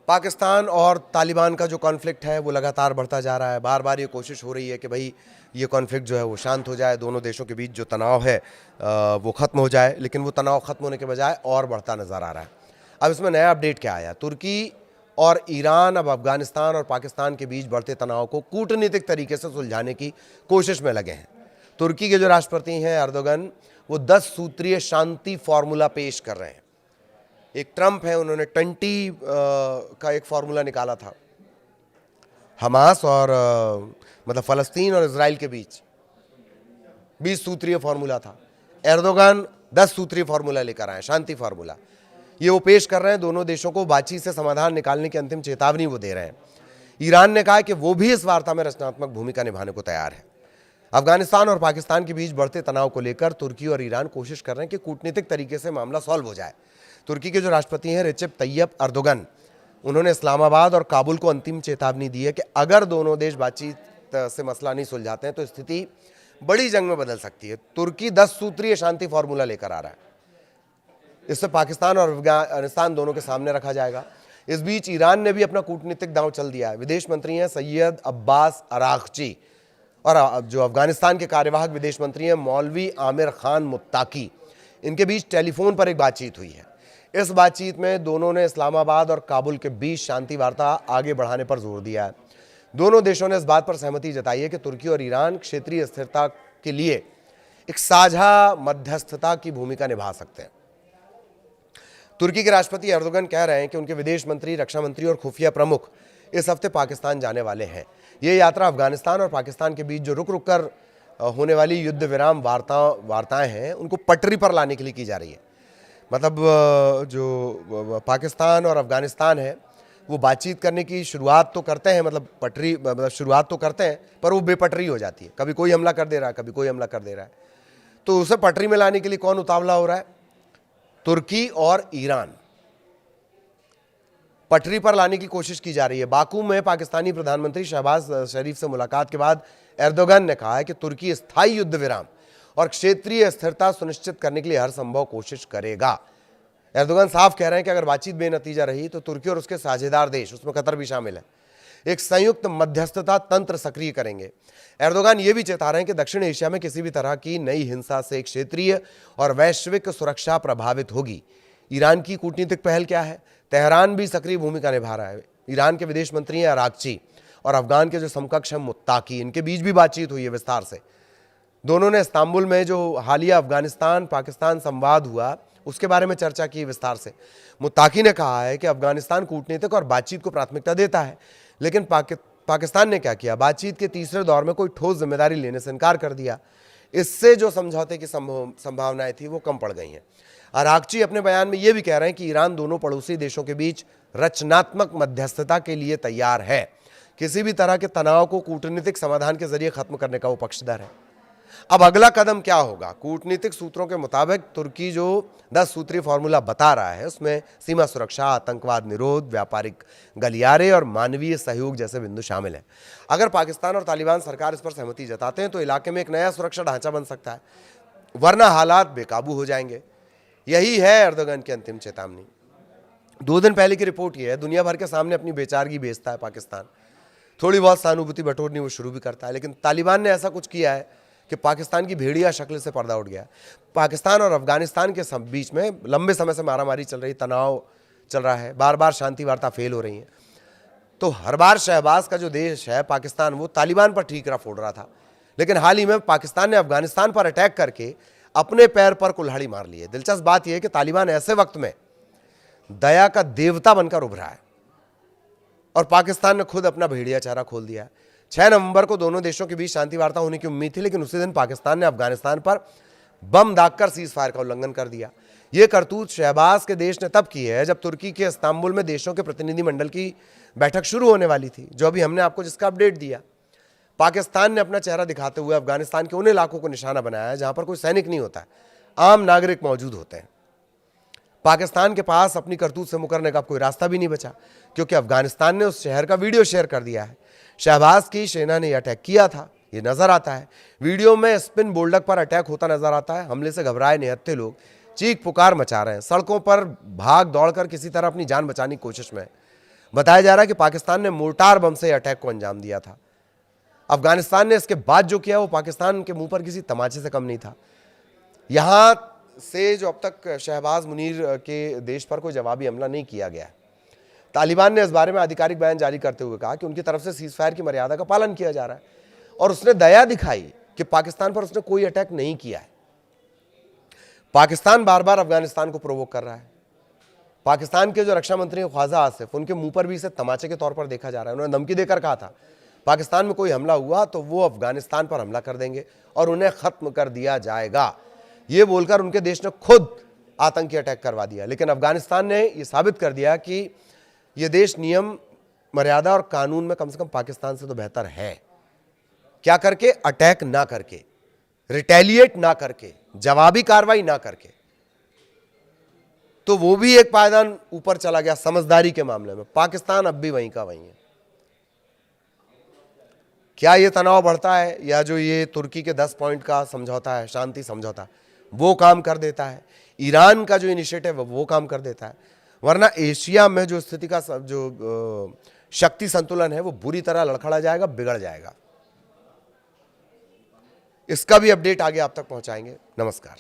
पाकिस्तान और तालिबान का जो कॉन्फ्लिक्ट है वो लगातार बढ़ता जा रहा है। बार बार ये कोशिश हो रही है कि भाई ये कॉन्फ्लिक्ट जो है वो शांत हो जाए, दोनों देशों के बीच जो तनाव है वो ख़त्म हो जाए, लेकिन वो तनाव ख़त्म होने के बजाय और बढ़ता नज़र आ रहा है। अब इसमें नया अपडेट क्या आया? तुर्की और ईरान अब अफगानिस्तान और पाकिस्तान के बीच बढ़ते तनाव को कूटनीतिक तरीके से सुलझाने की कोशिश में लगे हैं। तुर्की के जो राष्ट्रपति हैं एर्दोगन, वो 10 सूत्रीय शांति फार्मूला पेश कर रहे हैं। एक ट्रंप है, उन्होंने 20 का एक फार्मूला निकाला था हमास और मतलब फ़लस्तीन और इजराइल के बीच 20 सूत्रीय फार्मूला था। एर्दोगन 10 सूत्रीय फार्मूला लेकर आए, शांति फार्मूला। ये वो पेश कर रहे हैं, दोनों देशों को बातचीत से समाधान निकालने की अंतिम चेतावनी वो दे रहे हैं। ईरान ने कहा है कि वो भी इस वार्ता में रचनात्मक भूमिका निभाने को तैयार है। अफगानिस्तान और पाकिस्तान के बीच बढ़ते तनाव को लेकर तुर्की और ईरान कोशिश कर रहे हैं कि कूटनीतिक तरीके से मामला सॉल्व हो जाए। तुर्की के जो राष्ट्रपति हैं रेसिप तैयप एर्दोगन, उन्होंने इस्लामाबाद और काबुल को अंतिम चेतावनी दी है कि अगर दोनों देश बातचीत से मसला नहीं सुलझाते हैं तो स्थिति बड़ी जंग में बदल सकती है। तुर्की 10 सूत्रीय शांति फार्मूला लेकर आ रहा है, इससे पाकिस्तान और अफगानिस्तान दोनों के सामने रखा जाएगा। इस बीच ईरान ने भी अपना कूटनीतिक दांव चल दिया है। विदेश मंत्री हैं सैयद अब्बास अरागची और जो अफगानिस्तान के कार्यवाहक विदेश मंत्री हैं मौलवी आमिर खान मुत्ताकी, इनके बीच टेलीफोन पर एक बातचीत हुई है। इस बातचीत में दोनों ने इस्लामाबाद और काबुल के बीच शांति वार्ता आगे बढ़ाने पर जोर दिया है। दोनों देशों ने इस बात पर सहमति जताई है कि तुर्की और ईरान क्षेत्रीय स्थिरता के लिए एक साझा मध्यस्थता की भूमिका निभा सकते हैं। तुर्की के राष्ट्रपति एर्दोगन कह रहे हैं कि उनके विदेश मंत्री, रक्षा मंत्री और खुफिया प्रमुख इस हफ्ते पाकिस्तान जाने वाले हैं। ये यात्रा अफगानिस्तान और पाकिस्तान के बीच जो रुक रुक कर होने वाली युद्ध विराम वार्ताएं हैं उनको पटरी पर लाने के लिए की जा रही है। मतलब जो पाकिस्तान और अफगानिस्तान है वो बातचीत करने की शुरुआत तो करते हैं, मतलब शुरुआत तो करते हैं, पर वो बेपटरी हो जाती है। कभी कोई हमला कर दे रहा है, कभी कोई हमला कर दे रहा है। तो उसे पटरी में लाने के लिए कौन उतावला हो रहा है? तुर्की और ईरान। पटरी पर लाने की कोशिश की जा रही है। बाकू में पाकिस्तानी प्रधानमंत्री शहबाज शरीफ से मुलाकात के बाद एर्दोगन ने कहा है कि तुर्की स्थायी युद्ध विराम और क्षेत्रीय स्थिरता सुनिश्चित करने के लिए हर संभव कोशिश करेगा। एर्दोगन साफ कह रहे हैं कि अगर बातचीत बेनतीजा रही तो तुर्की और उसके साझेदार देश, उसमें कतर भी शामिल है, एक संयुक्त मध्यस्थता तंत्र सक्रिय करेंगे। एर्दोगन ये भी चेता रहे हैं कि दक्षिण एशिया में किसी भी तरह की नई हिंसा से क्षेत्रीय और वैश्विक सुरक्षा प्रभावित होगी। ईरान की कूटनीतिक पहल क्या है? तेहरान भी सक्रिय भूमिका निभा रहा है। ईरान के विदेश मंत्री हैं अरागची और अफगान के जो समकक्ष हैं मुत्ताकी, इनके बीच भी बातचीत हुई है विस्तार से। दोनों ने इस्तांबुल में जो हालिया अफगानिस्तान पाकिस्तान संवाद हुआ उसके बारे में चर्चा की विस्तार से। मुत्ताकी ने कहा है कि अफगानिस्तान कूटनीतिक और बातचीत को प्राथमिकता देता है, लेकिन पाकिस्तान ने क्या किया? बातचीत के तीसरे दौर में कोई ठोस जिम्मेदारी लेने से इनकार कर दिया। इससे जो समझौते की संभावनाएं थी वो कम पड़ गई हैं। अरागची अपने बयान में ये भी कह रहे हैं कि ईरान दोनों पड़ोसी देशों के बीच रचनात्मक मध्यस्थता के लिए तैयार है। किसी भी तरह के तनाव को कूटनीतिक समाधान के जरिए खत्म करने का वो पक्षधर है। अब अगला कदम क्या होगा? कूटनीतिक सूत्रों के मुताबिक तुर्की जो 10 सूत्रीय फार्मूला बता रहा है उसमें सीमा सुरक्षा, आतंकवाद निरोध, व्यापारिक गलियारे और मानवीय सहयोग जैसे बिंदु शामिल हैं। अगर पाकिस्तान और तालिबान सरकार इस पर सहमति जताते हैं तो इलाके में एक नया सुरक्षा ढांचा बन सकता है, वरना हालात बेकाबू हो जाएंगे। यही है एर्दोगन की अंतिम चेतावनी। 2 दिन पहले की रिपोर्ट यह है, दुनिया भर के सामने अपनी बेचारगी बेचता है पाकिस्तान। थोड़ी बहुत सहानुभूति बटोरनी वो शुरू भी करता है, लेकिन तालिबान ने ऐसा कुछ किया है कि पाकिस्तान की भेड़िया शक्ल से पर्दा उठ गया। पाकिस्तान और अफगानिस्तान के बीच में लंबे समय से मारामारी चल रही, तनाव चल रहा है, बार बार शांति वार्ता फेल हो रही है। तो हर बार शहबाज का जो देश है पाकिस्तान, वो तालिबान पर ठीकरा फोड़ रहा था, लेकिन हाल ही में पाकिस्तान ने अफगानिस्तान पर अटैक करके अपने पैर पर कुल्हाड़ी मार ली है। दिलचस्प बात यह है कि तालिबान ऐसे वक्त में दया का देवता बनकर उभरा है और पाकिस्तान ने खुद अपना भेड़िया चेहरा खोल दिया है। 6 नवंबर को दोनों देशों के बीच शांति वार्ता होने की उम्मीद थी, लेकिन उसी दिन पाकिस्तान ने अफगानिस्तान पर बम दागकर सीज फायर का उल्लंघन कर दिया। यह करतूत शहबाज के देश ने तब की है जब तुर्की के इस्तांबुल में देशों के प्रतिनिधिमंडल की बैठक शुरू होने वाली थी, जो अभी हमने आपको जिसका अपडेट दिया। पाकिस्तान ने अपना चेहरा दिखाते हुए अफगानिस्तान के उन इलाकों को निशाना बनाया है जहां पर कोई सैनिक नहीं होता है, आम नागरिक मौजूद होते हैं। पाकिस्तान के पास अपनी करतूत से मुकरने का कोई रास्ता भी नहीं बचा, क्योंकि अफगानिस्तान ने उस शहर का वीडियो शेयर कर दिया है। शहबाज की सेना ने अटैक किया था, ये नजर आता है। वीडियो में स्पिन बोल्डक पर अटैक होता नजर आता है। हमले से घबराए निहत्थे लोग चीख पुकार मचा रहे हैं, सड़कों पर भाग दौड़कर किसी तरह अपनी जान बचाने की कोशिश में। बताया जा रहा है कि पाकिस्तान ने मोर्टार बम से अटैक को अंजाम दिया था। अफगानिस्तान ने इसके बाद जो किया वो पाकिस्तान के मुंह पर किसी तमाचे से कम नहीं था। यहां से जो अब तक शहबाज मुनीर के देश पर कोई जवाबी हमला नहीं किया गया है। तालिबान ने इस बारे में आधिकारिक बयान जारी करते हुए कहा कि उनकी तरफ से सीज फायर की मर्यादा का पालन किया जा रहा है और उसने दया दिखाई कि पाकिस्तान पर उसने कोई अटैक नहीं किया है। पाकिस्तान बार बार अफगानिस्तान को प्रोवोक कर रहा है। पाकिस्तान के जो रक्षा मंत्री ख्वाजा आसिफ, उनके मुंह पर भी इसे तमाचे के तौर पर देखा जा रहा है। उन्होंने धमकी देकर कहा था पाकिस्तान में कोई हमला हुआ तो वो अफगानिस्तान पर हमला कर देंगे और उन्हें खत्म कर दिया जाएगा। ये बोलकर उनके देश ने खुद आतंकी अटैक करवा दिया। लेकिन अफगानिस्तान ने यह साबित कर दिया कि यह देश नियम, मर्यादा और कानून में कम से कम पाकिस्तान से तो बेहतर है। क्या करके? अटैक ना करके, रिटेलिएट ना करके, जवाबी कार्रवाई ना करके। तो वो भी एक पायदान ऊपर चला गया समझदारी के मामले में। पाकिस्तान अब भी वहीं का वहीं है। क्या ये तनाव बढ़ता है या जो ये तुर्की के 10 पॉइंट का समझौता है, शांति समझौता, वो काम कर देता है? ईरान का जो इनिशिएटिव है वो काम कर देता है? वरना एशिया में जो स्थिति का जो शक्ति संतुलन है वो बुरी तरह लड़खड़ा जाएगा, बिगड़ जाएगा। इसका भी अपडेट आगे आप तक पहुंचाएंगे। नमस्कार।